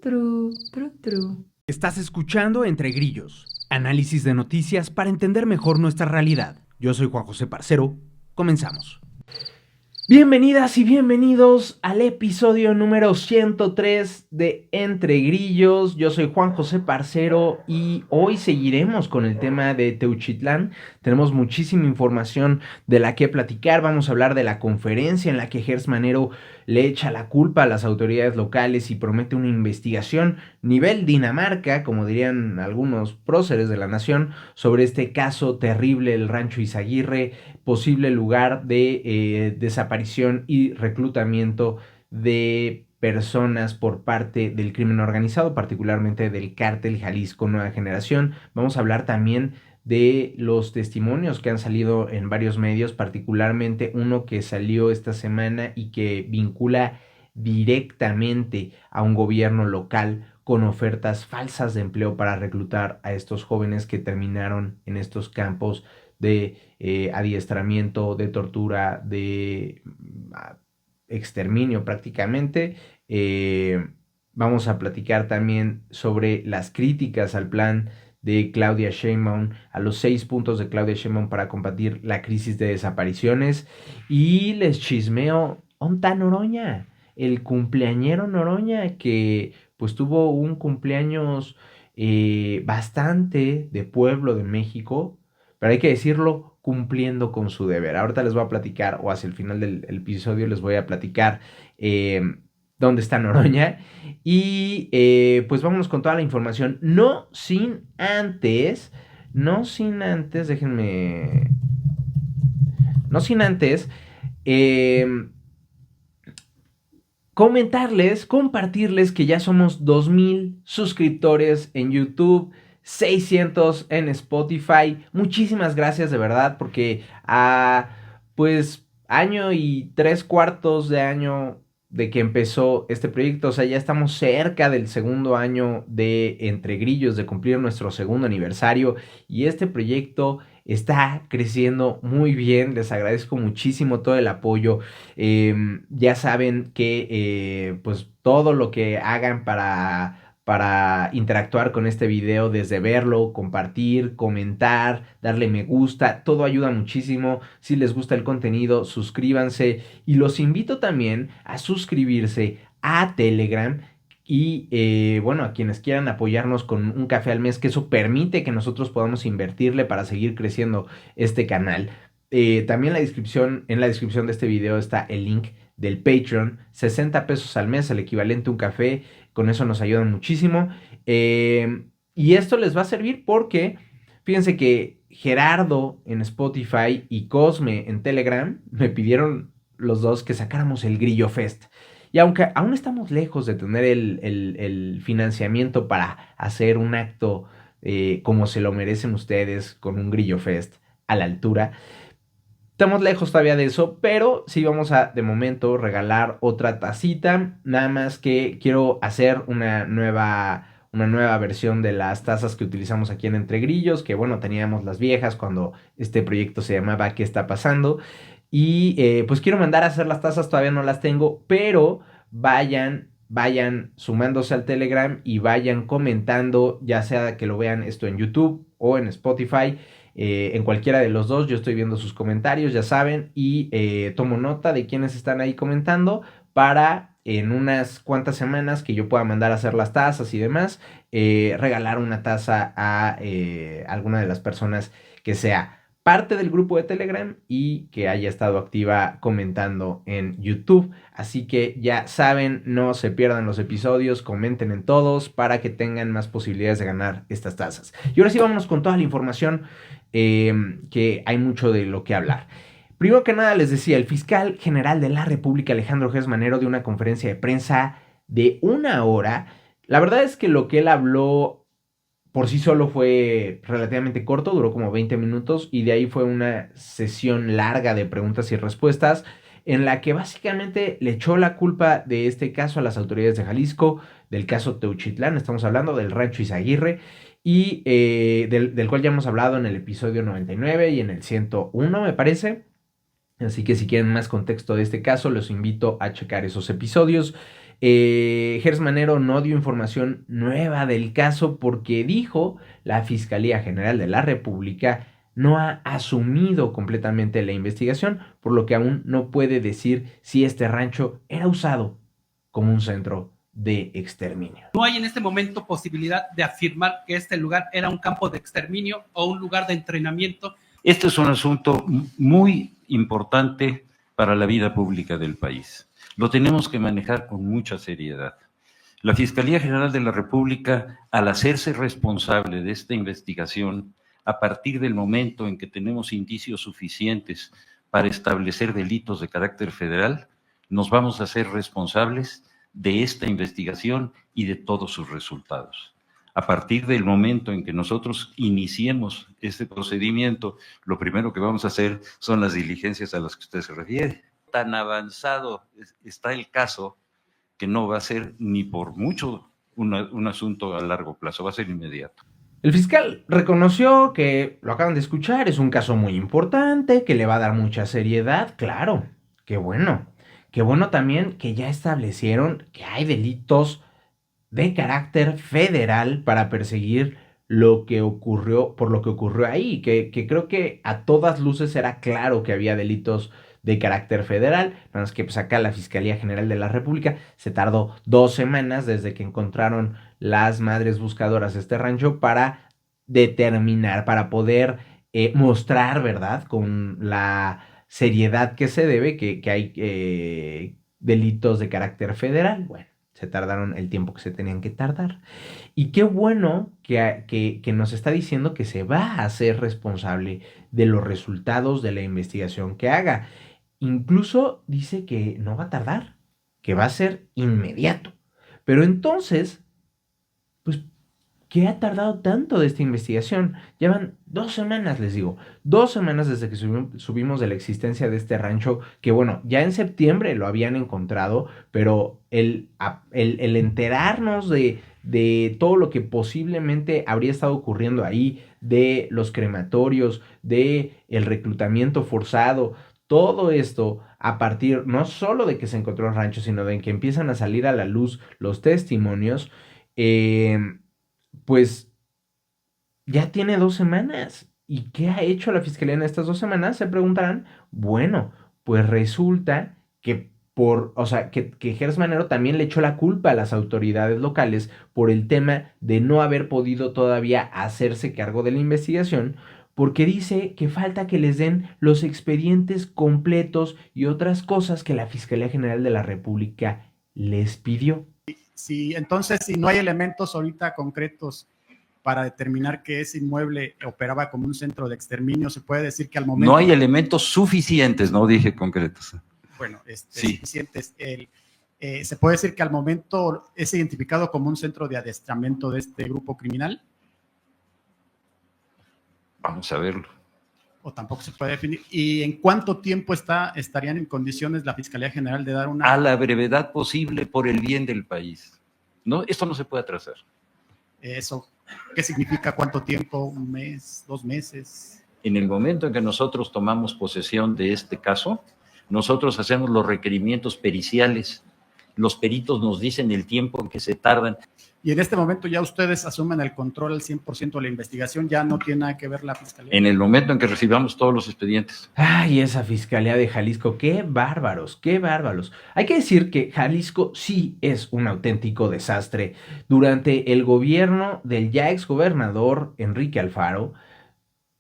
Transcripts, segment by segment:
Tru. Estás escuchando Entre Grillos, análisis de noticias para entender mejor nuestra realidad. Yo soy Juan José Parcero, comenzamos. Bienvenidas y bienvenidos al episodio número 103 de Entre Grillos. Yo soy Juan José Parcero y hoy seguiremos con el tema de Teuchitlán. Tenemos muchísima información de la que platicar. Vamos a hablar de la conferencia en la que Gers Manero le echa la culpa a las autoridades locales y promete una investigación nivel Dinamarca, como dirían algunos próceres de la nación, sobre este caso terrible del Rancho Izaguirre, posible lugar de desaparición y reclutamiento de personas por parte del crimen organizado, particularmente del cártel Jalisco Nueva Generación. Vamos a hablar también de los testimonios que han salido en varios medios, particularmente uno que salió esta semana y que vincula directamente a un gobierno local con ofertas falsas de empleo para reclutar a estos jóvenes que terminaron en estos campos de adiestramiento, de tortura, de exterminio prácticamente. Vamos a platicar también sobre las críticas al plan de Claudia Sheinbaum, a los 6 puntos de Claudia Sheinbaum para combatir la crisis de desapariciones. Y les chismeo, ¿onta Noroña? El cumpleañero Noroña, que pues tuvo un cumpleaños bastante de pueblo de México, pero hay que decirlo, cumpliendo con su deber. Ahorita les voy a platicar, o hacia el final del episodio les voy a platicar dónde está Noroña. Y pues vámonos con toda la información. Déjenme... No sin antes... comentarles, compartirles que ya somos 2000 suscriptores en YouTube, 600 en Spotify. Muchísimas gracias de verdad, porque pues año y 3/4 de año de que empezó este proyecto, o sea, ya estamos cerca del segundo año de Entre Grillos, de cumplir nuestro segundo aniversario, y este proyecto está creciendo muy bien. Les agradezco muchísimo todo el apoyo. Ya saben que pues todo lo que hagan para interactuar con este video, desde verlo, compartir, comentar, darle me gusta, todo ayuda muchísimo. Si les gusta el contenido, suscríbanse, y los invito también a suscribirse a Telegram. Y bueno, a quienes quieran apoyarnos con un café al mes, que eso permite que nosotros podamos invertirle para seguir creciendo este canal. También en la descripción de este video está el link del Patreon. 60 pesos al mes, el equivalente a un café. Con eso nos ayudan muchísimo. Y esto les va a servir porque fíjense que Gerardo en Spotify y Cosme en Telegram me pidieron los dos que sacáramos el Grillo Fest. Y aunque aún estamos lejos de tener el financiamiento para hacer un acto como se lo merecen ustedes, con un Grillo Fest a la altura, estamos lejos todavía de eso, pero sí vamos a, de momento, regalar otra tacita. Nada más que quiero hacer una nueva versión de las tazas que utilizamos aquí en Entre Grillos, que bueno, teníamos las viejas cuando este proyecto se llamaba ¿Qué está pasando? Y pues quiero mandar a hacer las tazas, todavía no las tengo, pero vayan sumándose al Telegram y vayan comentando, ya sea que lo vean esto en YouTube o en Spotify. En cualquiera de los dos, yo estoy viendo sus comentarios, ya saben, y tomo nota de quienes están ahí comentando para en unas cuantas semanas que yo pueda mandar a hacer las tazas y demás, regalar una taza a alguna de las personas que sea parte del grupo de Telegram y que haya estado activa comentando en YouTube. Así que ya saben, no se pierdan los episodios, comenten en todos para que tengan más posibilidades de ganar estas tazas. Y ahora sí, vámonos con toda la información, que hay mucho de lo que hablar. Primero que nada, les decía, el fiscal general de la República, Alejandro Gers Manero, dio una conferencia de prensa de 1 hora. La verdad es que lo que él habló por sí solo fue relativamente corto, duró como 20 minutos, y de ahí fue una sesión larga de preguntas y respuestas en la que básicamente le echó la culpa de este caso a las autoridades de Jalisco, del caso Teuchitlán. Estamos hablando del Rancho Izaguirre, y del cual ya hemos hablado en el episodio 99 y en el 101, me parece. Así que si quieren más contexto de este caso, los invito a checar esos episodios. Gers Manero no dio información nueva del caso porque dijo la Fiscalía General de la República no ha asumido completamente la investigación, por lo que aún no puede decir si este rancho era usado como un centro de exterminio. No hay en este momento posibilidad de afirmar que este lugar era un campo de exterminio o un lugar de entrenamiento. Este es un asunto muy importante para la vida pública del país. Lo tenemos que manejar con mucha seriedad. La Fiscalía General de la República, al hacerse responsable de esta investigación, a partir del momento en que tenemos indicios suficientes para establecer delitos de carácter federal, nos vamos a hacer responsables de esta investigación y de todos sus resultados. A partir del momento en que nosotros iniciemos este procedimiento, lo primero que vamos a hacer son las diligencias a las que usted se refiere. Tan avanzado está el caso que no va a ser ni por mucho un asunto a largo plazo, va a ser inmediato. El fiscal reconoció que, lo acaban de escuchar, es un caso muy importante, que le va a dar mucha seriedad, claro, qué bueno. Qué bueno también que ya establecieron que hay delitos de carácter federal para perseguir lo que ocurrió, por lo que ocurrió ahí, que creo que a todas luces era claro que había delitos de carácter federal, nada más que pues acá la Fiscalía General de la República se tardó 2 semanas desde que encontraron las madres buscadoras este rancho para determinar, para poder mostrar, ¿verdad? Con la seriedad que se debe, que hay delitos de carácter federal. Bueno, se tardaron el tiempo que se tenían que tardar. Y qué bueno que nos está diciendo que se va a hacer responsable de los resultados de la investigación que haga. Incluso dice que no va a tardar, que va a ser inmediato. Pero entonces, pues, ¿qué ha tardado tanto de esta investigación? Llevan 2 semanas, les digo. 2 semanas desde que subimos de la existencia de este rancho, que bueno, ya en septiembre lo habían encontrado, pero el enterarnos de todo lo que posiblemente habría estado ocurriendo ahí, de los crematorios, de el reclutamiento forzado, todo esto a partir no solo de que se encontró el rancho, sino de que empiezan a salir a la luz los testimonios, pues ya tiene 2 semanas. ¿Y qué ha hecho la fiscalía en estas 2 semanas? Se preguntarán. Bueno, pues resulta que o sea, que Gers Manero también le echó la culpa a las autoridades locales por el tema de no haber podido todavía hacerse cargo de la investigación, porque dice que falta que les den los expedientes completos y otras cosas que la Fiscalía General de la República les pidió. Sí, entonces, si no hay elementos ahorita concretos para determinar que ese inmueble operaba como un centro de exterminio, se puede decir que al momento... No hay elementos suficientes, no dije concretos. Bueno, sí. Suficientes. Se puede decir que al momento es identificado como un centro de adiestramiento de este grupo criminal. Vamos a verlo. O tampoco se puede definir. ¿Y en cuánto tiempo estarían en condiciones la Fiscalía General de dar una... A la brevedad posible por el bien del país. No, esto no se puede atrasar. Eso, ¿qué significa? ¿Cuánto tiempo? ¿Un mes? ¿2 meses? En el momento en que nosotros tomamos posesión de este caso, nosotros hacemos los requerimientos periciales. Los peritos nos dicen el tiempo en que se tardan. Y en este momento ya ustedes asumen el control al 100% de la investigación, ya no tiene nada que ver la Fiscalía. En el momento en que recibamos todos los expedientes. Ay, esa Fiscalía de Jalisco, qué bárbaros, qué bárbaros. Hay que decir que Jalisco sí es un auténtico desastre. Durante el gobierno del ya exgobernador Enrique Alfaro,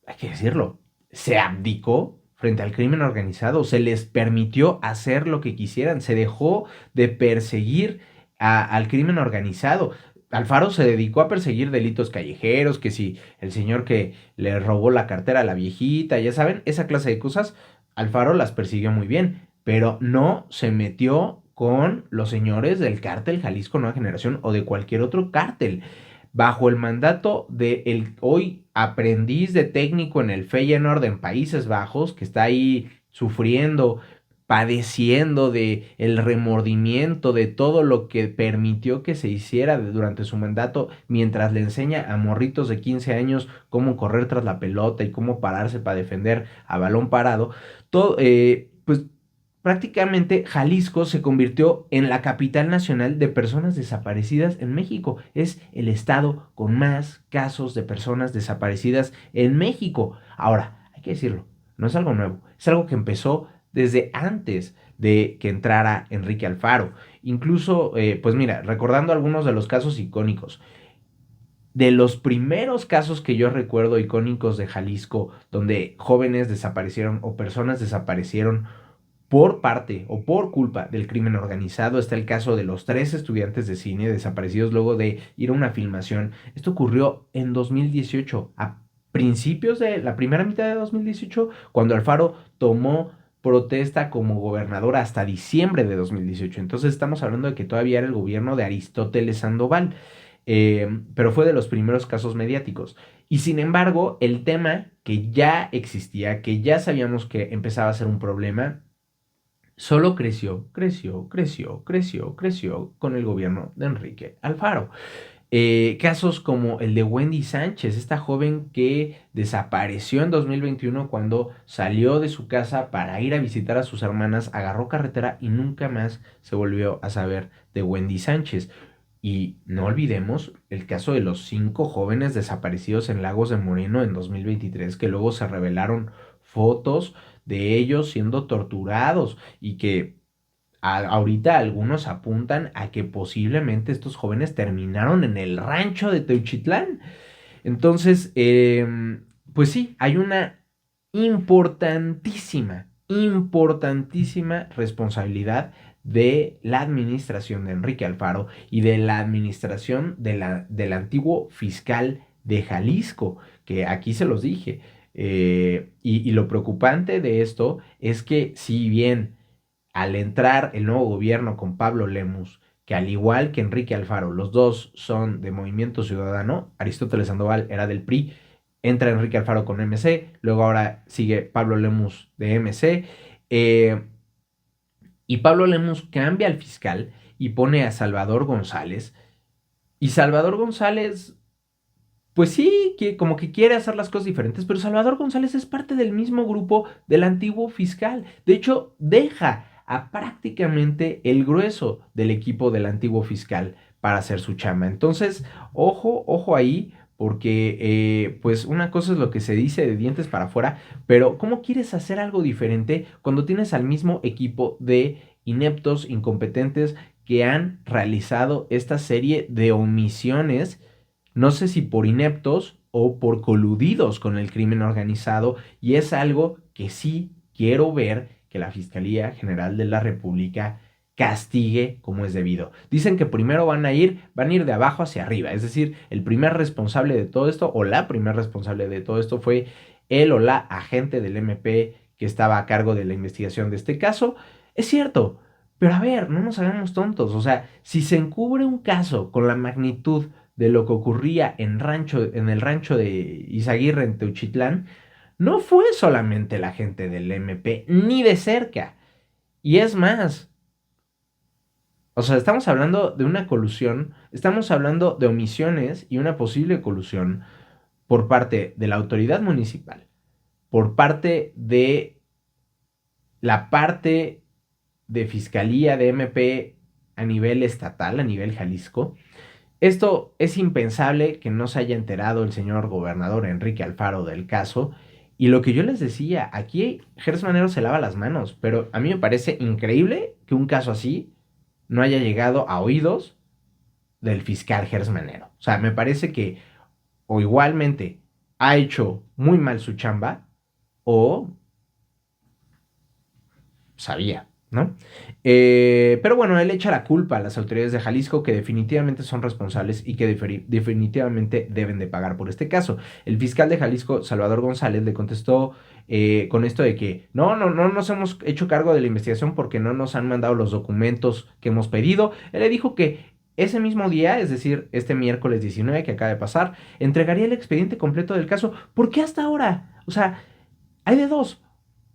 hay que decirlo, se abdicó frente al crimen organizado, se les permitió hacer lo que quisieran, se dejó de perseguir al crimen organizado. Alfaro se dedicó a perseguir delitos callejeros, que si el señor que le robó la cartera a la viejita, ya saben, esa clase de cosas, Alfaro las persiguió muy bien, pero no se metió con los señores del cártel Jalisco Nueva Generación o de cualquier otro cártel. Bajo el mandato del hoy aprendiz de técnico en el Feyenoord en Países Bajos, que está ahí sufriendo, padeciendo de el remordimiento de todo lo que permitió que se hiciera durante su mandato, mientras le enseña a morritos de 15 años cómo correr tras la pelota y cómo pararse para defender a balón parado, todo, pues prácticamente Jalisco se convirtió en la capital nacional de personas desaparecidas en México. Es el estado con más casos de personas desaparecidas en México. Ahora, hay que decirlo, no es algo nuevo, es algo que empezó desde antes de que entrara Enrique Alfaro. Incluso, pues mira, recordando algunos de los casos icónicos, de los primeros casos que yo recuerdo icónicos de Jalisco, donde jóvenes desaparecieron o personas desaparecieron por parte o por culpa del crimen organizado, está el caso de los 3 estudiantes de cine desaparecidos luego de ir a una filmación. Esto ocurrió en 2018, a principios de la primera mitad de 2018, cuando Alfaro tomó protesta como gobernador hasta diciembre de 2018. Entonces estamos hablando de que todavía era el gobierno de Aristóteles Sandoval, pero fue de los primeros casos mediáticos. Y sin embargo, el tema que ya existía, que ya sabíamos que empezaba a ser un problema, solo creció con el gobierno de Enrique Alfaro. Casos como el de Wendy Sánchez, esta joven que desapareció en 2021 cuando salió de su casa para ir a visitar a sus hermanas, agarró carretera y nunca más se volvió a saber de Wendy Sánchez. Y no olvidemos el caso de los 5 jóvenes desaparecidos en Lagos de Moreno en 2023, que luego se revelaron fotos de ellos siendo torturados y que ahorita algunos apuntan a que posiblemente estos jóvenes terminaron en el rancho de Teuchitlán. Entonces, pues sí, hay una importantísima responsabilidad de la administración de Enrique Alfaro y de la administración del antiguo fiscal de Jalisco, que aquí se los dije. Y lo preocupante de esto es que si bien al entrar el nuevo gobierno con Pablo Lemus, que al igual que Enrique Alfaro, los dos son de Movimiento Ciudadano, Aristóteles Sandoval era del PRI, entra Enrique Alfaro con MC, luego ahora sigue Pablo Lemus de MC, y Pablo Lemus cambia al fiscal y pone a Salvador González, y Salvador González, pues sí, que como que quiere hacer las cosas diferentes, pero Salvador González es parte del mismo grupo del antiguo fiscal. De hecho, deja a prácticamente el grueso del equipo del antiguo fiscal para hacer su chamba. Entonces, ojo ahí, porque pues una cosa es lo que se dice de dientes para afuera, pero ¿cómo quieres hacer algo diferente cuando tienes al mismo equipo de ineptos, incompetentes que han realizado esta serie de omisiones? No sé si por ineptos o por coludidos con el crimen organizado, y es algo que sí quiero ver que la Fiscalía General de la República castigue como es debido. Dicen que primero van a ir de abajo hacia arriba, es decir, el primer responsable de todo esto o la primer responsable de todo esto fue él o la agente del MP que estaba a cargo de la investigación de este caso. Es cierto, pero a ver, no nos hagamos tontos, o sea, si se encubre un caso con la magnitud de lo que ocurría en el rancho de Izaguirre en Teuchitlán, no fue solamente la gente del MP, ni de cerca. Y es más, o sea, estamos hablando de una colusión, estamos hablando de omisiones y una posible colusión por parte de la autoridad municipal, por parte de la parte de Fiscalía de MP a nivel estatal, a nivel Jalisco. Esto es impensable que no se haya enterado el señor gobernador Enrique Alfaro del caso. Y lo que yo les decía, aquí Gers Manero se lava las manos, pero a mí me parece increíble que un caso así no haya llegado a oídos del fiscal Gers Manero. O sea, me parece que o igualmente ha hecho muy mal su chamba o sabía, ¿no? Pero bueno, él echa la culpa a las autoridades de Jalisco, que definitivamente son responsables y que definitivamente deben de pagar por este caso. El fiscal de Jalisco, Salvador González, le contestó con esto de que no nos hemos hecho cargo de la investigación porque no nos han mandado los documentos que hemos pedido. Él le dijo que ese mismo día, es decir, este miércoles 19 que acaba de pasar, entregaría el expediente completo del caso. ¿Por qué hasta ahora? O sea, hay de dos.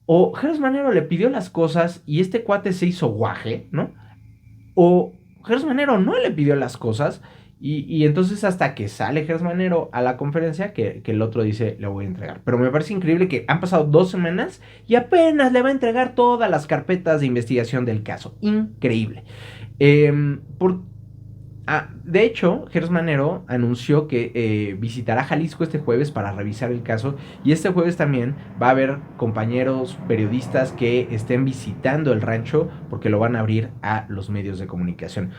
O Gers Manero le pidió las cosas y este cuate se hizo guaje, ¿no? O Gers Manero no le pidió las cosas Y entonces hasta que sale Gers Manero a la conferencia que el otro dice, le voy a entregar. Pero me parece increíble que han pasado 2 semanas y apenas le va a entregar todas las carpetas de investigación del caso. Increíble. De hecho, Gers Manero anunció que visitará Jalisco este jueves para revisar el caso, y este jueves también va a haber compañeros periodistas que estén visitando el rancho porque lo van a abrir a los medios de comunicación.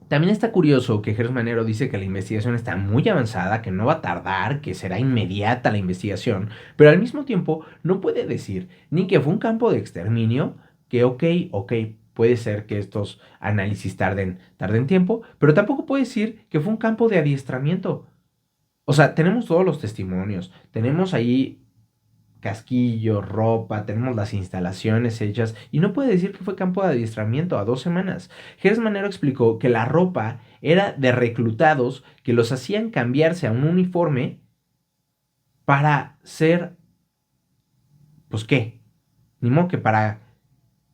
También está curioso que Gers Manero dice que la investigación está muy avanzada, que no va a tardar, que será inmediata la investigación, pero al mismo tiempo no puede decir ni que fue un campo de exterminio, que ok, puede ser que estos análisis tarden tiempo, pero tampoco puede decir que fue un campo de adiestramiento. O sea, tenemos todos los testimonios, tenemos ahí casquillo, ropa, tenemos las instalaciones hechas, y no puede decir que fue campo de adiestramiento a 2 semanas. Gers Manero explicó que la ropa era de reclutados que los hacían cambiarse a un uniforme para ser, pues qué, ni modo que para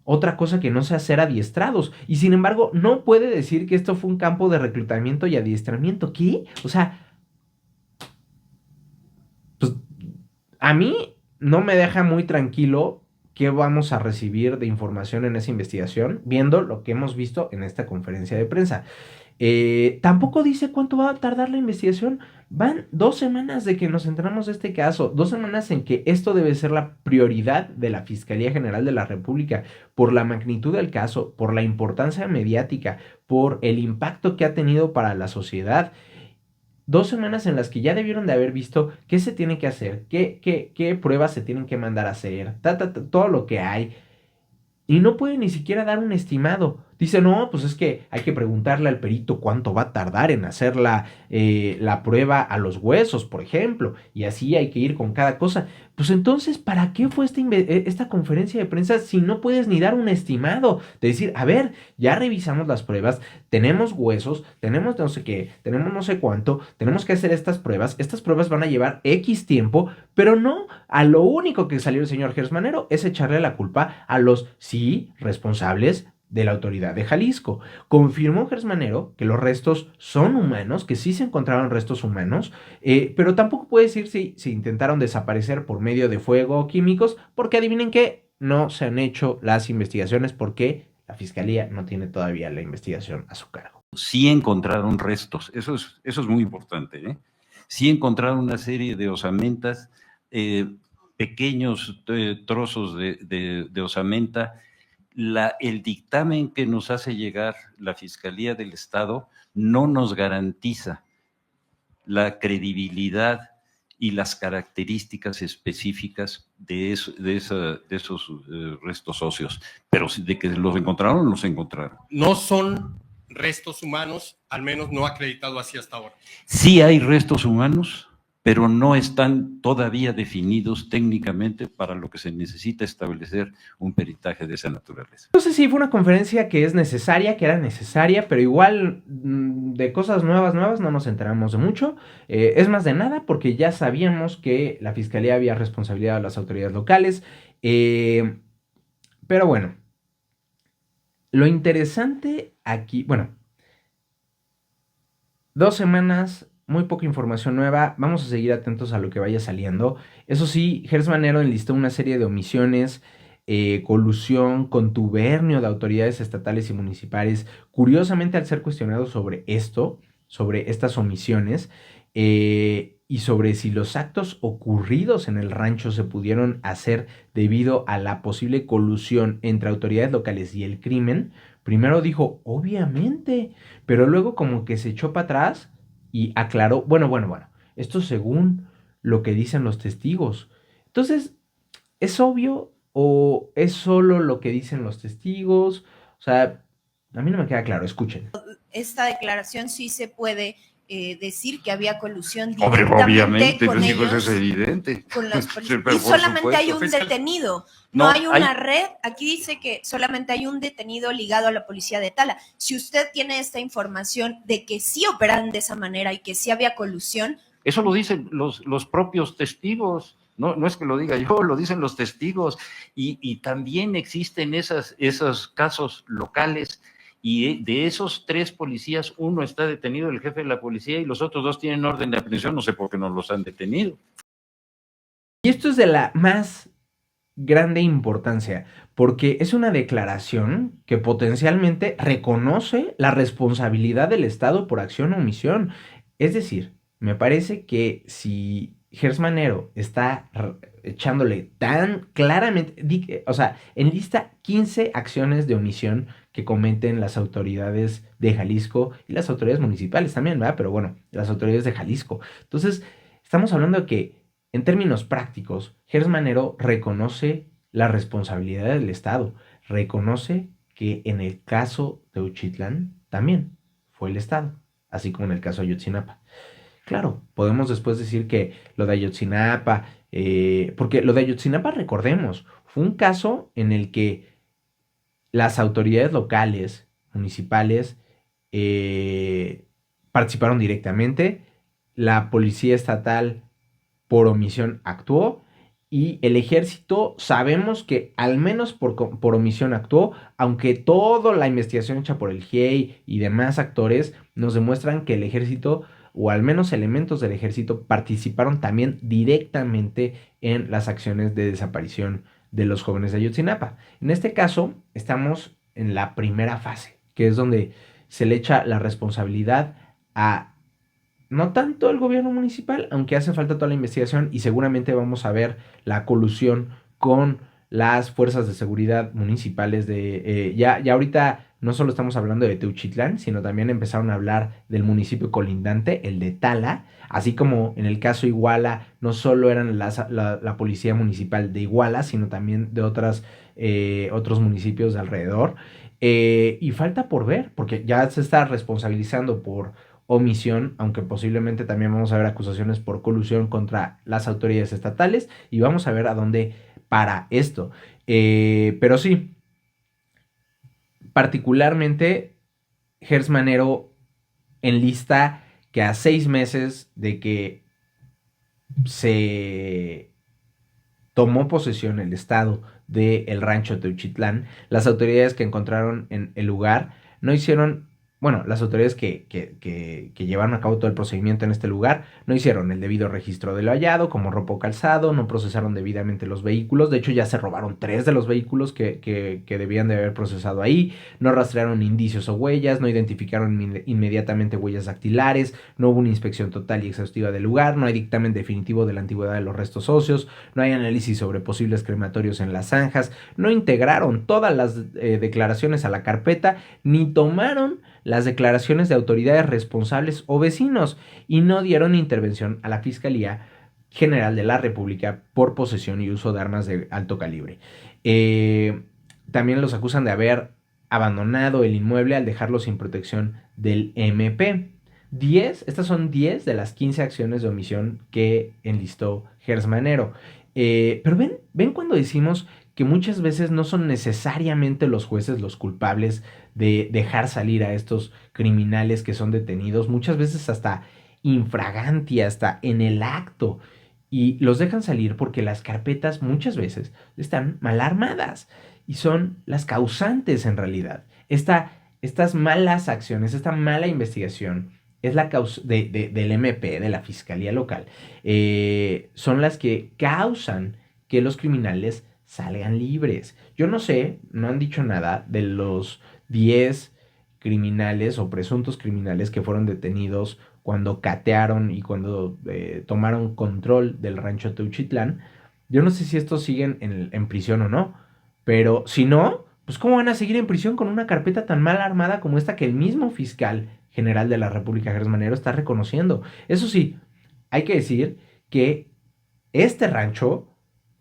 otra cosa que no sea ser adiestrados. Y sin embargo, no puede decir que esto fue un campo de reclutamiento y adiestramiento. ¿Qué? O sea, pues a mí no me deja muy tranquilo qué vamos a recibir de información en esa investigación, viendo lo que hemos visto en esta conferencia de prensa. Tampoco dice cuánto va a tardar la investigación. Van 2 semanas de que nos enteramos de este caso, 2 semanas en que esto debe ser la prioridad de la Fiscalía General de la República, por la magnitud del caso, por la importancia mediática, por el impacto que ha tenido para la sociedad. 2 semanas en las que ya debieron de haber visto qué se tiene que hacer, qué pruebas se tienen que mandar a hacer, todo lo que hay. Y no puede ni siquiera dar un estimado. Dice, no, pues es que hay que preguntarle al perito cuánto va a tardar en hacer la prueba a los huesos, por ejemplo. Y así hay que ir con cada cosa. Pues entonces, ¿para qué fue esta conferencia de prensa si no puedes ni dar un estimado? De decir, a ver, ya revisamos las pruebas, tenemos huesos, tenemos no sé qué, tenemos no sé cuánto, tenemos que hacer estas pruebas van a llevar X tiempo, pero no, a lo único que salió el señor Gers Manero es echarle la culpa a los, sí, responsables de la autoridad de Jalisco. Confirmó Gers Manero que los restos son humanos, que sí se encontraron restos humanos, pero tampoco puede decir si intentaron desaparecer por medio de fuego o químicos, porque adivinen qué, no se han hecho las investigaciones porque la Fiscalía no tiene todavía la investigación a su cargo. Sí encontraron restos, eso es muy importante, ¿eh? Sí encontraron una serie de osamentas, pequeños trozos de osamenta. El dictamen que nos hace llegar la Fiscalía del Estado no nos garantiza la credibilidad y las características específicas de esos restos óseos, pero de que los encontraron, los encontraron. No son restos humanos, al menos no acreditado así hasta ahora. Sí hay restos humanos, pero no están todavía definidos técnicamente para lo que se necesita establecer un peritaje de esa naturaleza. Entonces sí, fue una conferencia que es necesaria, que era necesaria, pero igual de cosas nuevas no nos enteramos de mucho. Es más de nada porque ya sabíamos que la Fiscalía había responsabilidad a las autoridades locales. Pero bueno, lo interesante aquí, bueno, 2 semanas... muy poca información nueva, vamos a seguir atentos a lo que vaya saliendo. Eso sí, Gers Manero enlistó una serie de omisiones, colusión, contubernio de autoridades estatales y municipales. Curiosamente, al ser cuestionado sobre esto, sobre estas omisiones, y sobre si los actos ocurridos en el rancho se pudieron hacer debido a la posible colusión entre autoridades locales y el crimen, primero dijo, obviamente, pero luego como que se echó para atrás y aclaró, bueno, esto según lo que dicen los testigos. Entonces, ¿es obvio o es solo lo que dicen los testigos? O sea, a mí no me queda claro, escuchen. Esta declaración sí se puede decir que había colusión Obviamente, con ellos, es evidente. con los y solamente hay un detenido, no hay una red. Aquí dice que solamente hay un detenido ligado a la policía de Tala. Si usted tiene esta información de que sí operan de esa manera y que sí había colusión. Eso lo dicen los propios testigos. No es que lo diga yo, lo dicen los testigos. Y también existen esos casos locales y de esos 3 policías, uno está detenido, el jefe de la policía, y los otros 2 tienen orden de aprehensión, no sé por qué no los han detenido. Y esto es de la más grande importancia, porque es una declaración que potencialmente reconoce la responsabilidad del Estado por acción o omisión. Es decir, me parece que si Gers Manero está echándole tan claramente, o sea, enlista 15 acciones de omisión que cometen las autoridades de Jalisco y las autoridades municipales también, ¿verdad? Pero bueno, las autoridades de Jalisco. Entonces, estamos hablando de que en términos prácticos, Gers Manero reconoce la responsabilidad del Estado, reconoce que en el caso de Uchitlán también fue el Estado, así como en el caso de Ayotzinapa. Claro, podemos después decir que lo de Ayotzinapa, porque lo de Ayotzinapa, recordemos, fue un caso en el que las autoridades locales, municipales, participaron directamente, la policía estatal por omisión actuó y el ejército sabemos que al menos por omisión actuó, aunque toda la investigación hecha por el GIEI y demás actores nos demuestran que el ejército, o al menos elementos del ejército, participaron también directamente en las acciones de desaparición de los jóvenes de Ayotzinapa. En este caso, estamos en la primera fase, que es donde se le echa la responsabilidad a no tanto el gobierno municipal, aunque hace falta toda la investigación y seguramente vamos a ver la colusión con las fuerzas de seguridad municipales ya ahorita no solo estamos hablando de Teuchitlán, sino también empezaron a hablar del municipio colindante, el de Tala, así como en el caso Iguala, no solo eran la policía municipal de Iguala, sino también de otros municipios de alrededor. Y falta por ver, porque ya se está responsabilizando por omisión, aunque posiblemente también vamos a ver acusaciones por colusión contra las autoridades estatales y vamos a ver a dónde para esto. Pero sí, particularmente Gers Manero enlista que a 6 meses de que se tomó posesión el estado del rancho Teuchitlán, las autoridades que encontraron en el lugar no hicieron, bueno, las autoridades que llevaron a cabo todo el procedimiento en este lugar no hicieron el debido registro de lo hallado, como ropa o calzado, no procesaron debidamente los vehículos, de hecho ya se robaron 3 de los vehículos que debían de haber procesado ahí, no rastrearon indicios o huellas, no identificaron inmediatamente huellas dactilares, no hubo una inspección total y exhaustiva del lugar, no hay dictamen definitivo de la antigüedad de los restos óseos, no hay análisis sobre posibles crematorios en las zanjas, no integraron todas las declaraciones a la carpeta, ni tomaron las declaraciones de autoridades responsables o vecinos y no dieron intervención a la Fiscalía General de la República por posesión y uso de armas de alto calibre. También los acusan de haber abandonado el inmueble al dejarlo sin protección del MP. Estas son 10 de las 15 acciones de omisión que enlistó Gers Manero. Pero ven cuando decimos que muchas veces no son necesariamente los jueces los culpables de dejar salir a estos criminales que son detenidos, muchas veces hasta infraganti, hasta en el acto, y los dejan salir porque las carpetas muchas veces están mal armadas y son las causantes en realidad. Estas malas acciones, esta mala investigación es la causa del MP, de la Fiscalía Local, son las que causan que los criminales salgan libres. Yo no sé, no han dicho nada de los 10 criminales o presuntos criminales que fueron detenidos cuando catearon y cuando tomaron control del rancho Teuchitlán. Yo no sé si estos siguen en prisión o no, pero si no, pues ¿cómo van a seguir en prisión con una carpeta tan mal armada como esta que el mismo fiscal general de la República, Gers Manero, está reconociendo? Eso sí, hay que decir que este rancho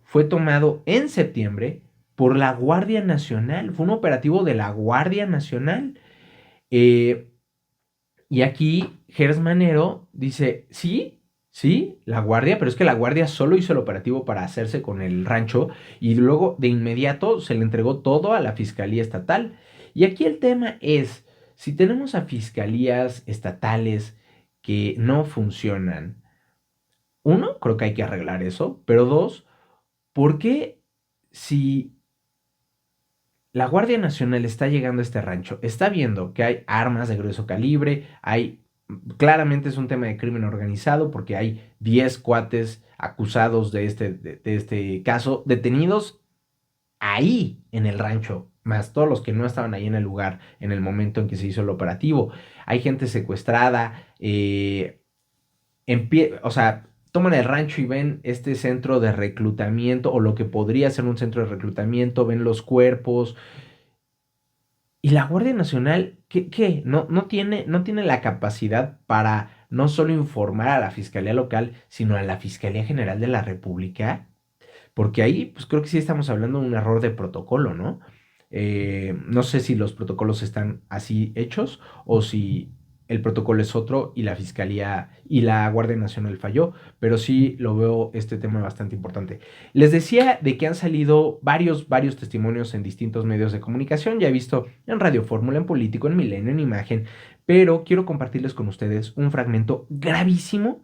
fue tomado en septiembre por la Guardia Nacional. Fue un operativo de la Guardia Nacional. Y aquí Gers Manero dice, sí, la Guardia, pero es que la Guardia solo hizo el operativo para hacerse con el rancho y luego de inmediato se le entregó todo a la Fiscalía Estatal. Y aquí el tema es, si tenemos a fiscalías estatales que no funcionan, uno, creo que hay que arreglar eso, pero dos, ¿por qué si La Guardia Nacional está llegando a este rancho, está viendo que hay armas de grueso calibre, claramente es un tema de crimen organizado porque hay 10 cuates acusados de este caso, detenidos ahí en el rancho, más todos los que no estaban ahí en el lugar en el momento en que se hizo el operativo. Hay gente secuestrada, o sea, toman el rancho y ven este centro de reclutamiento o lo que podría ser un centro de reclutamiento, ven los cuerpos. Y la Guardia Nacional, ¿qué? No tiene la capacidad para no solo informar a la Fiscalía Local, sino a la Fiscalía General de la República. Porque ahí, pues creo que sí estamos hablando de un error de protocolo, ¿no? No sé si los protocolos están así hechos o si el protocolo es otro y la Fiscalía y la Guardia Nacional falló, pero sí lo veo este tema bastante importante. Les decía de que han salido varios testimonios en distintos medios de comunicación, ya he visto en Radio Fórmula, en Político, en Milenio, en Imagen, pero quiero compartirles con ustedes un fragmento gravísimo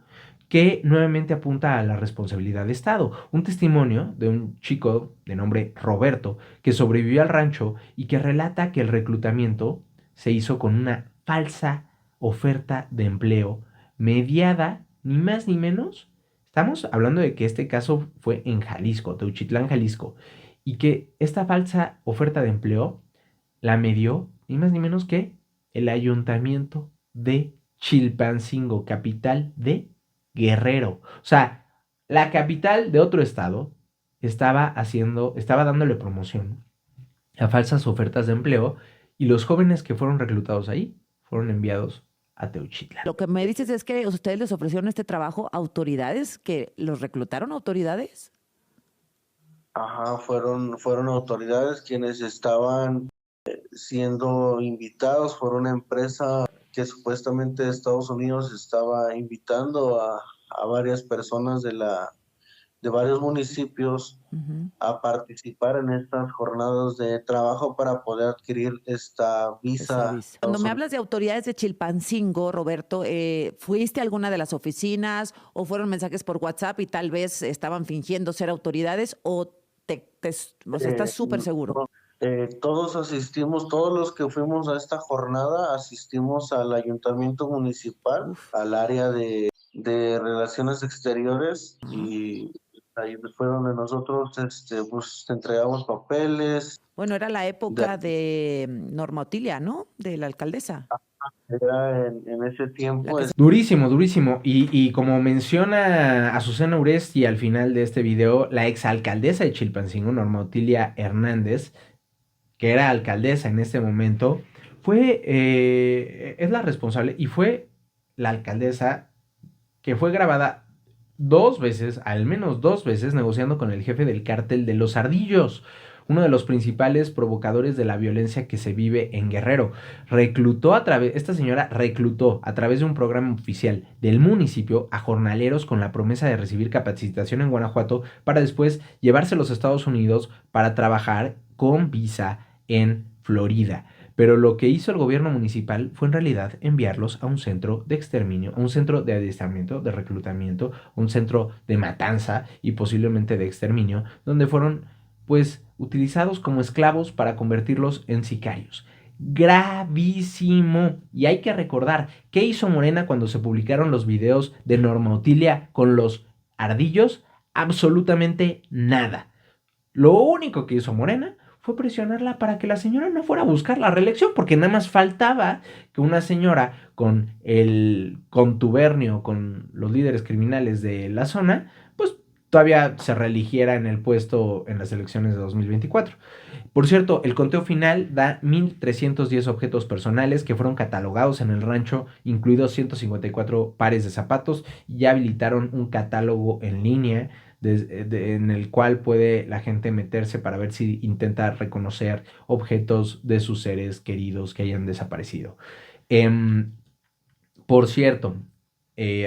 que nuevamente apunta a la responsabilidad de Estado. Un testimonio de un chico de nombre Roberto que sobrevivió al rancho y que relata que el reclutamiento se hizo con una falsa oferta de empleo mediada, ni más ni menos. Estamos hablando de que este caso fue en Jalisco, Teuchitlán, Jalisco, y que esta falsa oferta de empleo la medió ni más ni menos que el ayuntamiento de Chilpancingo, capital de Guerrero. O sea, la capital de otro estado estaba dándole promoción a falsas ofertas de empleo y los jóvenes que fueron reclutados ahí fueron enviados a Teuchitlan. Lo que me dices es que ustedes les ofrecieron este trabajo a autoridades, que los reclutaron autoridades. Ajá, fueron autoridades quienes estaban siendo invitados por una empresa que supuestamente de Estados Unidos estaba invitando a varias personas de varios municipios a participar en estas jornadas de trabajo para poder adquirir esta visa. Cuando me hablas de autoridades de Chilpancingo, Roberto, ¿fuiste a alguna de las oficinas o fueron mensajes por WhatsApp y tal vez estaban fingiendo ser autoridades o estás súper seguro? Todos asistimos, todos los que fuimos a esta jornada, asistimos al ayuntamiento municipal, al área de relaciones exteriores y ahí fue donde nosotros pues entregamos papeles. Bueno, era la época de Norma Otilia, ¿no? De la alcaldesa. Era en ese tiempo. Durísimo, durísimo. Y como menciona Azucena Uresti al final de este video, la exalcaldesa de Chilpancingo, Norma Otilia Hernández, que era alcaldesa en este momento, es la responsable y fue la alcaldesa que fue grabada 2 veces, al menos 2 veces, negociando con el jefe del cártel de los Ardillos, uno de los principales provocadores de la violencia que se vive en Guerrero. Esta señora reclutó a través de un programa oficial del municipio a jornaleros con la promesa de recibir capacitación en Guanajuato para después llevarse a los Estados Unidos para trabajar con visa en Florida. Pero lo que hizo el gobierno municipal fue en realidad enviarlos a un centro de exterminio, a un centro de adiestramiento, de reclutamiento, un centro de matanza y posiblemente de exterminio, donde fueron pues utilizados como esclavos para convertirlos en sicarios. Gravísimo. Y hay que recordar, ¿qué hizo Morena cuando se publicaron los videos de Norma Otilia con los ardillos? Absolutamente nada. Lo único que hizo Morena fue presionarla para que la señora no fuera a buscar la reelección, porque nada más faltaba que una señora con el contubernio con los líderes criminales de la zona, pues todavía se reeligiera en el puesto en las elecciones de 2024. Por cierto, el conteo final da 1,310 objetos personales que fueron catalogados en el rancho, incluidos 154 pares de zapatos, y ya habilitaron un catálogo en línea en el cual puede la gente meterse para ver si intenta reconocer objetos de sus seres queridos que hayan desaparecido. Por cierto,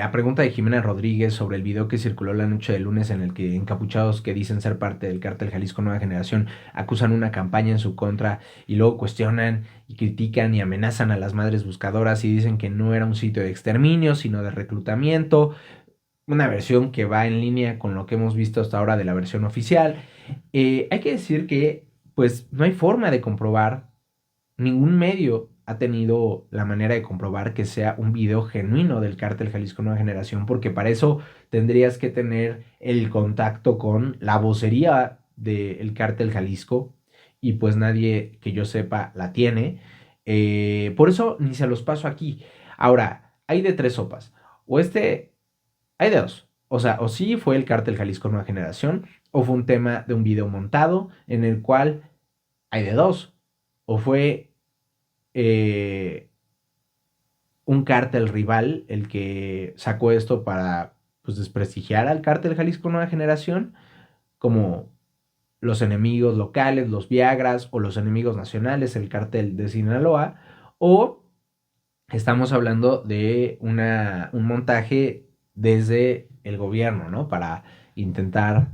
a pregunta de Jimena Rodríguez sobre el video que circuló la noche de lunes en el que encapuchados que dicen ser parte del cártel Jalisco Nueva Generación acusan una campaña en su contra y luego cuestionan y critican y amenazan a las madres buscadoras y dicen que no era un sitio de exterminio sino de reclutamiento. Una versión que va en línea con lo que hemos visto hasta ahora de la versión oficial. Hay que decir que pues no hay forma de comprobar, ningún medio ha tenido la manera de comprobar que sea un video genuino del Cártel Jalisco Nueva Generación, porque para eso tendrías que tener el contacto con la vocería del Cártel Jalisco, y pues nadie que yo sepa la tiene. Por eso ni se los paso aquí. Ahora, hay de tres sopas. Hay de dos. O sea, o sí fue el Cártel Jalisco Nueva Generación, o fue un tema de un video montado en el cual hay de dos. O fue un cártel rival el que sacó esto para pues desprestigiar al Cártel Jalisco Nueva Generación, como los enemigos locales, los Viagras, o los enemigos nacionales, el Cártel de Sinaloa, o estamos hablando de un montaje desde el gobierno, ¿no? Para intentar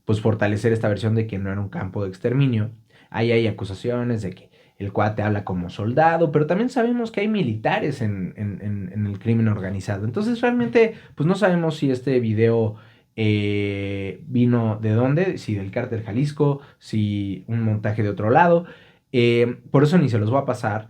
pues fortalecer esta versión de que no era un campo de exterminio. Ahí hay acusaciones de que el cuate habla como soldado, pero también sabemos que hay militares en el crimen organizado. Entonces realmente pues no sabemos si este video vino de dónde, si del Cártel Jalisco, si un montaje de otro lado. Por eso ni se los voy a pasar.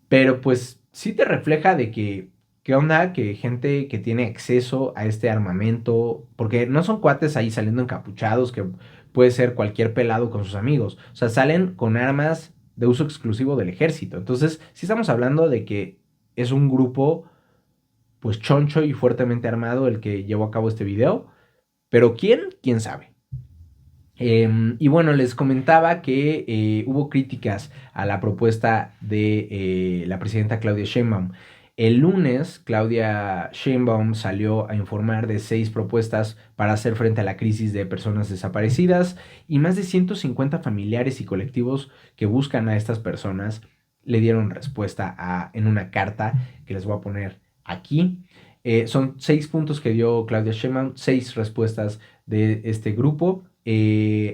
Pero pues sí te refleja de que, ¿qué onda? Que gente que tiene acceso a este armamento, porque no son cuates ahí saliendo encapuchados, que puede ser cualquier pelado con sus amigos. O sea, salen con armas de uso exclusivo del ejército. Entonces, sí estamos hablando de que es un grupo, pues choncho y fuertemente armado el que llevó a cabo este video. Pero ¿quién? ¿Quién sabe? Y bueno, les comentaba que hubo críticas a la propuesta de la presidenta Claudia Sheinbaum. El lunes, Claudia Sheinbaum salió a informar de 6 propuestas para hacer frente a la crisis de personas desaparecidas, y más de 150 familiares y colectivos que buscan a estas personas le dieron respuesta en una carta que les voy a poner aquí. Son 6 puntos que dio Claudia Sheinbaum, 6 respuestas de este grupo.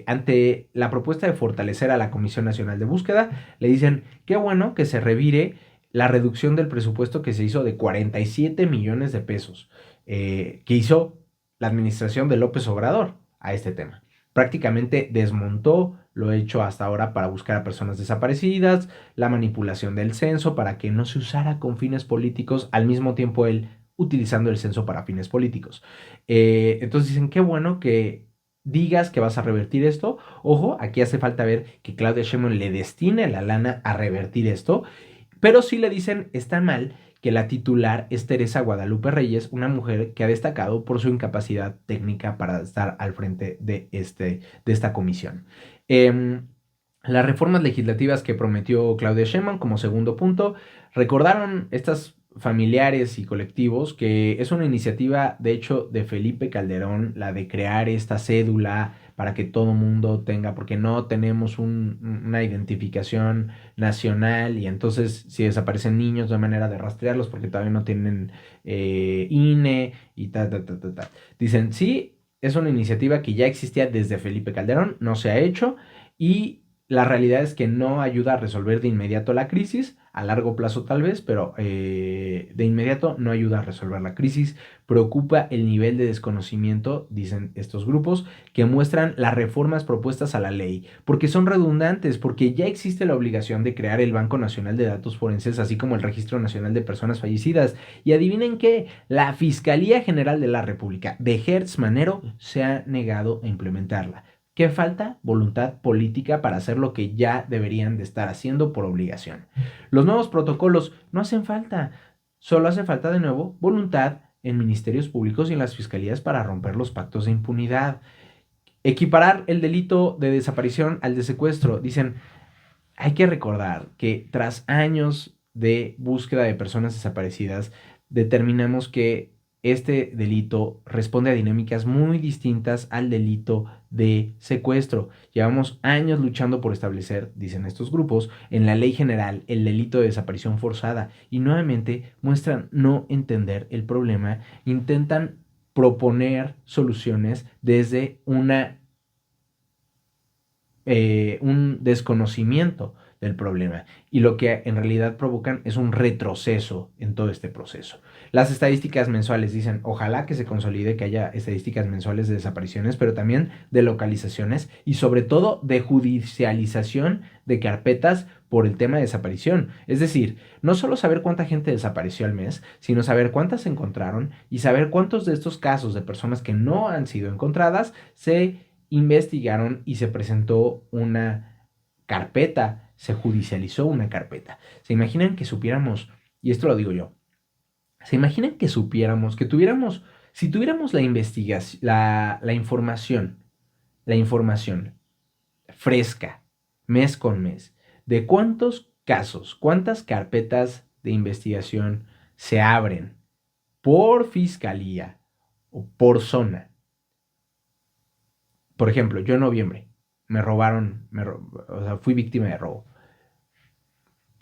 Ante la propuesta de fortalecer a la Comisión Nacional de Búsqueda, le dicen, qué bueno que se revire la reducción del presupuesto que se hizo de 47 millones de pesos, que hizo la administración de López Obrador a este tema. Prácticamente desmontó lo hecho hasta ahora para buscar a personas desaparecidas, la manipulación del censo para que no se usara con fines políticos, al mismo tiempo él utilizando el censo para fines políticos. Entonces dicen, qué bueno que digas que vas a revertir esto. Ojo, aquí hace falta ver que Claudia Sheinbaum le destine la lana a revertir esto, pero sí le dicen, está mal que la titular es Teresa Guadalupe Reyes, una mujer que ha destacado por su incapacidad técnica para estar al frente de esta comisión. Las reformas legislativas que prometió Claudia Sheinbaum, como segundo punto, recordaron estas familiares y colectivos que es una iniciativa, de hecho, de Felipe Calderón, la de crear esta cédula para que todo mundo tenga, porque no tenemos una identificación nacional, y entonces si desaparecen niños no hay manera de rastrearlos porque todavía no tienen INE y ta. Dicen, sí, es una iniciativa que ya existía desde Felipe Calderón, no se ha hecho, y la realidad es que no ayuda a resolver de inmediato la crisis, a largo plazo tal vez, pero de inmediato no ayuda a resolver la crisis. Preocupa el nivel de desconocimiento, dicen estos grupos, que muestran las reformas propuestas a la ley, porque son redundantes, porque ya existe la obligación de crear el Banco Nacional de Datos Forenses, así como el Registro Nacional de Personas Fallecidas. Y adivinen qué, la Fiscalía General de la República de Gertz Manero se ha negado a implementarla. ¿Qué falta? Voluntad política para hacer lo que ya deberían de estar haciendo por obligación. Los nuevos protocolos no hacen falta, solo hace falta de nuevo voluntad en ministerios públicos y en las fiscalías para romper los pactos de impunidad. Equiparar el delito de desaparición al de secuestro. Dicen, hay que recordar que tras años de búsqueda de personas desaparecidas, determinamos que este delito responde a dinámicas muy distintas al delito de secuestro. Llevamos años luchando por establecer, dicen estos grupos, en la ley general el delito de desaparición forzada, y nuevamente muestran no entender el problema, intentan proponer soluciones desde un desconocimiento del problema. Y lo que en realidad provocan es un retroceso en todo este proceso. Las estadísticas mensuales dicen, ojalá que se consolide, que haya estadísticas mensuales de desapariciones, pero también de localizaciones y sobre todo de judicialización de carpetas por el tema de desaparición. Es decir, no solo saber cuánta gente desapareció al mes, sino saber cuántas se encontraron y saber cuántos de estos casos de personas que no han sido encontradas se investigaron y se presentó una carpeta, se judicializó una carpeta. ¿Se imaginan que supiéramos, y esto lo digo yo, se imaginan que supiéramos, que tuviéramos, si tuviéramos la investigación, la información fresca, mes con mes, de cuántos casos, cuántas carpetas de investigación se abren por fiscalía o por zona? Por ejemplo, yo en noviembre me robaron, o sea, fui víctima de robo.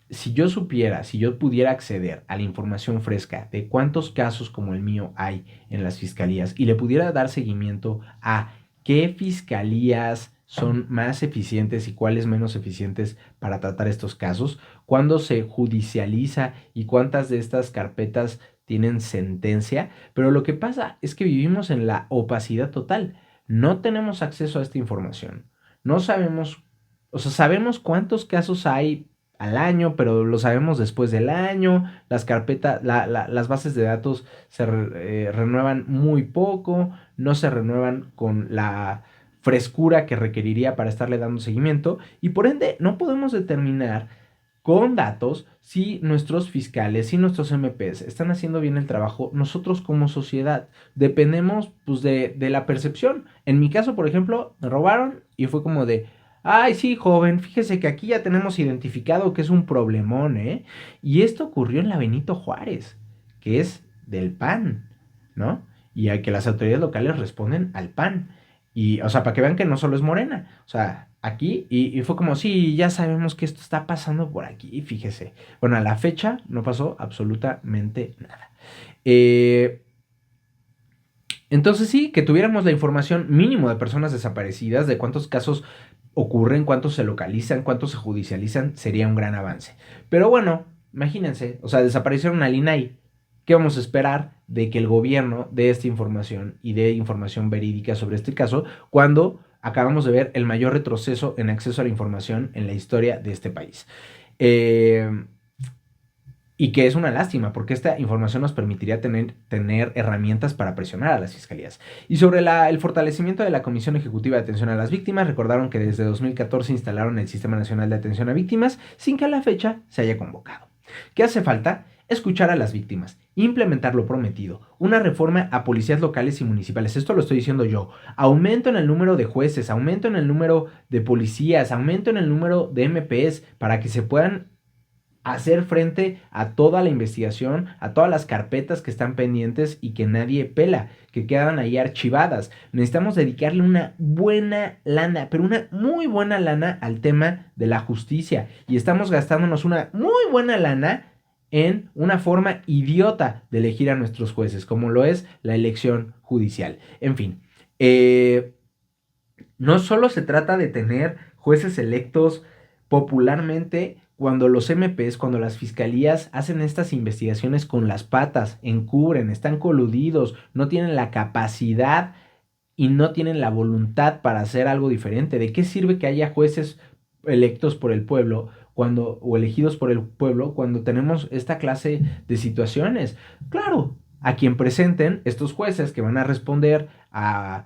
Si yo supiera, si yo pudiera acceder a la información fresca de cuántos casos como el mío hay en las fiscalías y le pudiera dar seguimiento a qué fiscalías son más eficientes y cuáles menos eficientes para tratar estos casos, cuándo se judicializa y cuántas de estas carpetas tienen sentencia, pero lo que pasa es que vivimos en la opacidad total. No tenemos acceso a esta información. No sabemos, o sea, sabemos cuántos casos hay al año, pero lo sabemos después del año. Las carpetas, las bases de datos se renuevan muy poco, no se renuevan con la frescura que requeriría para estarle dando seguimiento y por ende no podemos determinar con datos si nuestros fiscales, si nuestros MPs están haciendo bien el trabajo. Nosotros como sociedad dependemos pues de la percepción. En mi caso, por ejemplo, me robaron y fue como de, ay, sí, joven, fíjese que aquí ya tenemos identificado que es un problemón, ¿eh? Y esto ocurrió en la Benito Juárez, que es del PAN, ¿no? Y a que las autoridades locales responden al PAN. Y, o sea, para que vean que no solo es Morena, o sea, aquí, y fue como, sí, ya sabemos que esto está pasando por aquí, fíjese. Bueno, a la fecha no pasó absolutamente nada. Entonces sí, que tuviéramos la información mínimo de personas desaparecidas, de cuántos casos ocurren, cuántos se localizan, cuántos se judicializan, sería un gran avance. Pero bueno, imagínense, o sea, desaparecieron al INAI. ¿Qué vamos a esperar de que el gobierno dé esta información y dé información verídica sobre este caso cuando acabamos de ver el mayor retroceso en acceso a la información en la historia de este país? Y que es una lástima, porque esta información nos permitiría tener herramientas para presionar a las fiscalías. Y sobre el fortalecimiento de la Comisión Ejecutiva de Atención a las Víctimas, recordaron que desde 2014 instalaron el Sistema Nacional de Atención a Víctimas sin que a la fecha se haya convocado. ¿Qué hace falta? Escuchar a las víctimas, implementar lo prometido, una reforma a policías locales y municipales, esto lo estoy diciendo yo, aumento en el número de jueces, aumento en el número de policías, aumento en el número de MPs para que se puedan hacer frente a toda la investigación, a todas las carpetas que están pendientes y que nadie pela, que quedan ahí archivadas. Necesitamos dedicarle una buena lana, pero una muy buena lana al tema de la justicia. Y estamos gastándonos una muy buena lana en una forma idiota de elegir a nuestros jueces, como lo es la elección judicial. En fin, no solo se trata de tener jueces electos popularmente cuando los MPs, cuando las fiscalías hacen estas investigaciones con las patas, encubren, están coludidos, no tienen la capacidad y no tienen la voluntad para hacer algo diferente. ¿De qué sirve que haya jueces electos por el pueblo o elegidos por el pueblo cuando tenemos esta clase de situaciones? Claro, a quien presenten estos jueces que van a responder a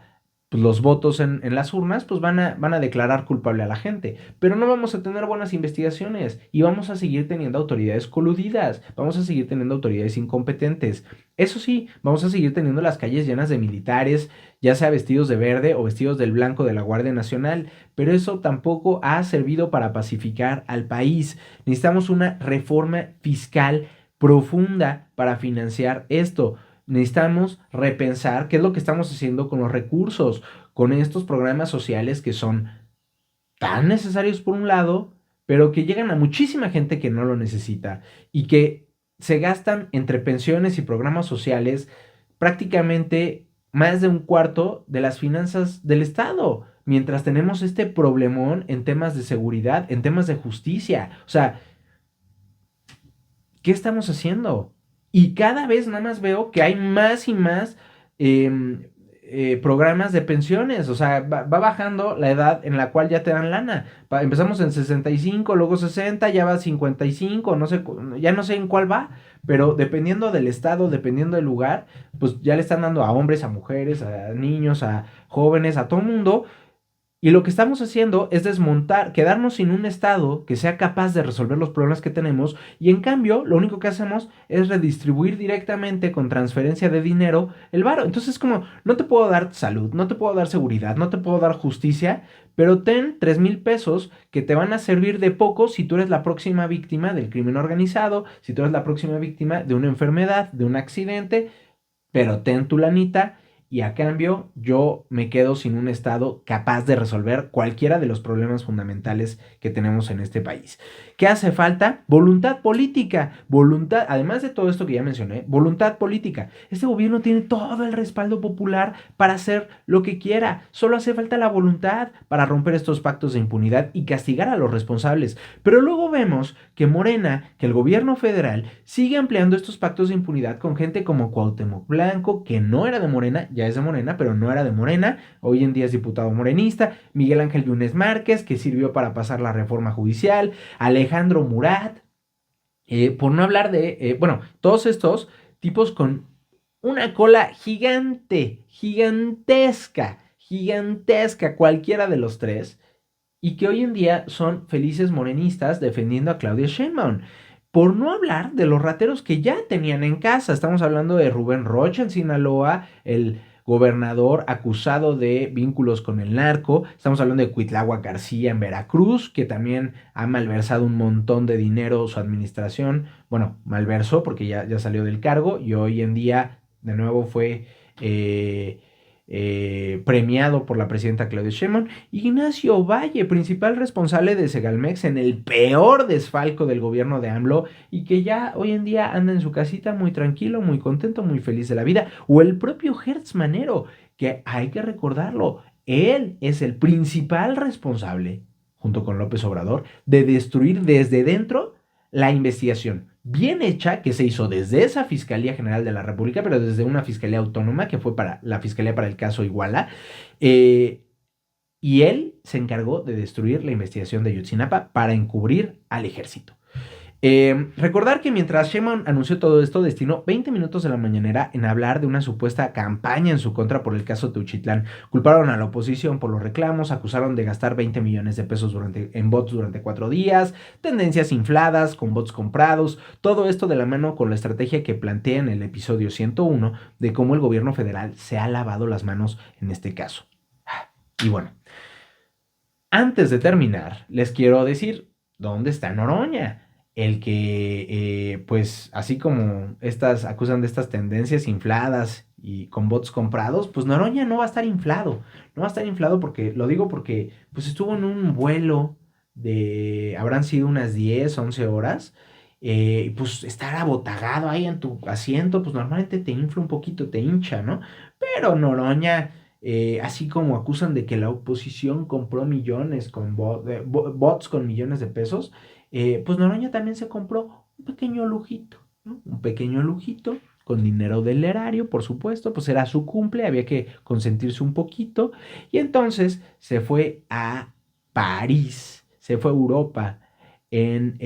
los votos en las urnas, pues van a declarar culpable a la gente, pero no vamos a tener buenas investigaciones y vamos a seguir teniendo autoridades coludidas, vamos a seguir teniendo autoridades incompetentes. Eso sí, vamos a seguir teniendo las calles llenas de militares, ya sea vestidos de verde o vestidos del blanco de la Guardia Nacional, pero eso tampoco ha servido para pacificar al país. Necesitamos una reforma fiscal profunda para financiar esto. Necesitamos repensar qué es lo que estamos haciendo con los recursos, con estos programas sociales que son tan necesarios por un lado, pero que llegan a muchísima gente que no lo necesita y que se gastan entre pensiones y programas sociales prácticamente más de un cuarto de las finanzas del Estado. mientras tenemos este problemón en temas de seguridad, en temas de justicia. O sea, ¿qué estamos haciendo? Y cada vez nada más veo que hay más y más programas de pensiones. O sea, va bajando la edad en la cual ya te dan lana. Empezamos en 65, luego 60, ya va a 55, no sé, ya no sé en cuál va. Pero dependiendo del estado, dependiendo del lugar, pues ya le están dando a hombres, a mujeres, a niños, a jóvenes, a todo el mundo. Y lo que estamos haciendo es desmontar, quedarnos sin un Estado que sea capaz de resolver los problemas que tenemos, y en cambio lo único que hacemos es redistribuir directamente con transferencia de dinero el varo. Entonces, como, no te puedo dar salud, no te puedo dar seguridad, no te puedo dar justicia, pero ten 3,000 pesos que te van a servir de poco si tú eres la próxima víctima del crimen organizado, si tú eres la próxima víctima de una enfermedad, de un accidente, pero ten tu lanita. Y a cambio yo me quedo sin un Estado capaz de resolver cualquiera de los problemas fundamentales que tenemos en este país. ¿Qué hace falta? Voluntad política. Voluntad, además de todo esto que ya mencioné, voluntad política. Este gobierno tiene todo el respaldo popular para hacer lo que quiera. Solo hace falta la voluntad para romper estos pactos de impunidad y castigar a los responsables. Pero luego vemos que Morena, que el gobierno federal, sigue ampliando estos pactos de impunidad con gente como Cuauhtémoc Blanco, que no era de Morena, ya es de Morena, pero no era de Morena, hoy en día es diputado morenista, Miguel Ángel Yunes Márquez, que sirvió para pasar la reforma judicial, Alejandro Murat, por no hablar de, todos estos tipos con una cola gigantesca, cualquiera de los tres, y que hoy en día son felices morenistas defendiendo a Claudia Sheinbaum. Por no hablar de los rateros que ya tenían en casa. Estamos hablando de Rubén Rocha en Sinaloa, el gobernador acusado de vínculos con el narco. Estamos hablando de Cuitláhuac García en Veracruz, que también ha malversado un montón de dinero su administración. Bueno, malversó porque ya salió del cargo y hoy en día de nuevo fue premiado por la presidenta Claudia Sheinbaum. Ignacio Valle, principal responsable de Segalmex en el peor desfalco del gobierno de AMLO, y que ya hoy en día anda en su casita muy tranquilo, muy contento, muy feliz de la vida. O el propio Hertz Manero, que hay que recordarlo, él es el principal responsable, junto con López Obrador, de destruir desde dentro la investigación bien hecha que se hizo desde esa Fiscalía General de la República, pero desde una fiscalía autónoma que fue para la Fiscalía para el caso Iguala, y él se encargó de destruir la investigación de Ayotzinapa para encubrir al ejército. Recordar que mientras Sheinbaum anunció todo esto, destinó 20 minutos de la mañanera en hablar de una supuesta campaña en su contra por el caso Teuchitlán. Culparon a la oposición por los reclamos, acusaron de gastar 20 millones de pesos en bots durante 4 días, tendencias infladas con bots comprados, todo esto de la mano con la estrategia que plantea en el episodio 101 de cómo el gobierno federal se ha lavado las manos en este caso. Y bueno, antes de terminar, les quiero decir dónde está Noroña. El que, pues, así como acusan de estas tendencias infladas y con bots comprados, pues Noroña no va a estar inflado. No va a estar inflado lo digo porque, pues, estuvo en un vuelo habrán sido unas 10, 11 horas, pues, estar abotagado ahí en tu asiento, pues, normalmente te infla un poquito, te hincha, ¿no? Pero Noroña, así como acusan de que la oposición compró millones con bots con millones de pesos, pues Noroña también se compró un pequeño lujito, ¿no? Un pequeño lujito con dinero del erario, por supuesto, pues era su cumple, había que consentirse un poquito, y entonces se fue a París, se fue a Europa en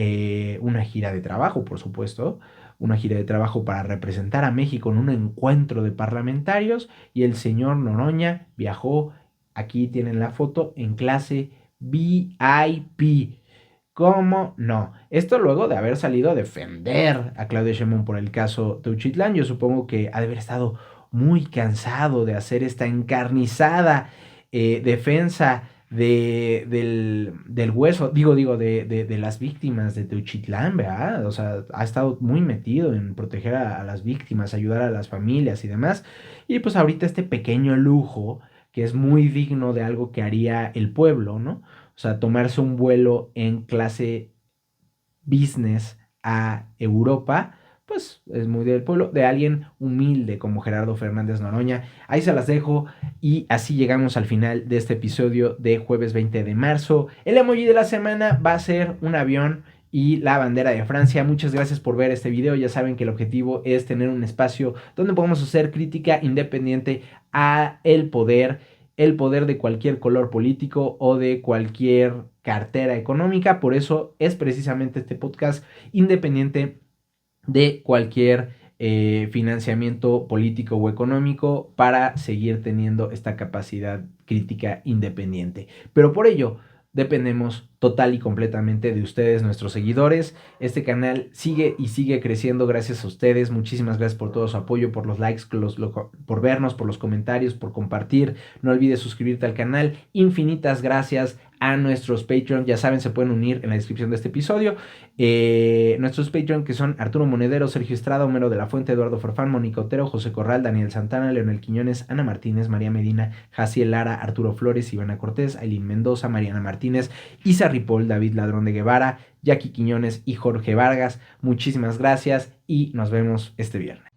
una gira de trabajo, por supuesto, una gira de trabajo para representar a México en un encuentro de parlamentarios, y el señor Noroña viajó, aquí tienen la foto, en clase VIP. ¿Cómo no? Esto luego de haber salido a defender a Claudia Sheinbaum por el caso Teuchitlán. Yo supongo que ha de haber estado muy cansado de hacer esta encarnizada defensa del hueso, de las víctimas de Teuchitlán, ¿verdad? O sea, ha estado muy metido en proteger a las víctimas, ayudar a las familias y demás. Y pues ahorita este pequeño lujo, que es muy digno de algo que haría el pueblo, ¿no? O sea, tomarse un vuelo en clase business a Europa, pues es muy del pueblo, de alguien humilde como Gerardo Fernández Noroña. Ahí se las dejo y así llegamos al final de este episodio de jueves 20 de marzo. El emoji de la semana va a ser un avión y la bandera de Francia. Muchas gracias por ver este video. Ya saben que el objetivo es tener un espacio donde podamos hacer crítica independiente a el poder de cualquier color político o de cualquier cartera económica. Por eso es precisamente este podcast independiente de cualquier financiamiento político o económico para seguir teniendo esta capacidad crítica independiente. Pero por ello dependemos total y completamente de ustedes, nuestros seguidores. Este canal sigue y sigue creciendo gracias a ustedes. Muchísimas gracias por todo su apoyo, por los likes, por vernos, por los comentarios, por compartir. No olvides suscribirte al canal. Infinitas gracias a nuestros Patreon. Ya saben, se pueden unir en la descripción de este episodio. Nuestros Patreon, que son Arturo Monedero, Sergio Estrada, Homero de la Fuente, Eduardo Farfán, Mónica Otero, José Corral, Daniel Santana, Leonel Quiñones, Ana Martínez, María Medina, Jaciel Lara, Arturo Flores, Ivana Cortés, Ailín Mendoza, Mariana Martínez, Isa Ripoll, David Ladrón de Guevara, Jackie Quiñones y Jorge Vargas. Muchísimas gracias y nos vemos este viernes.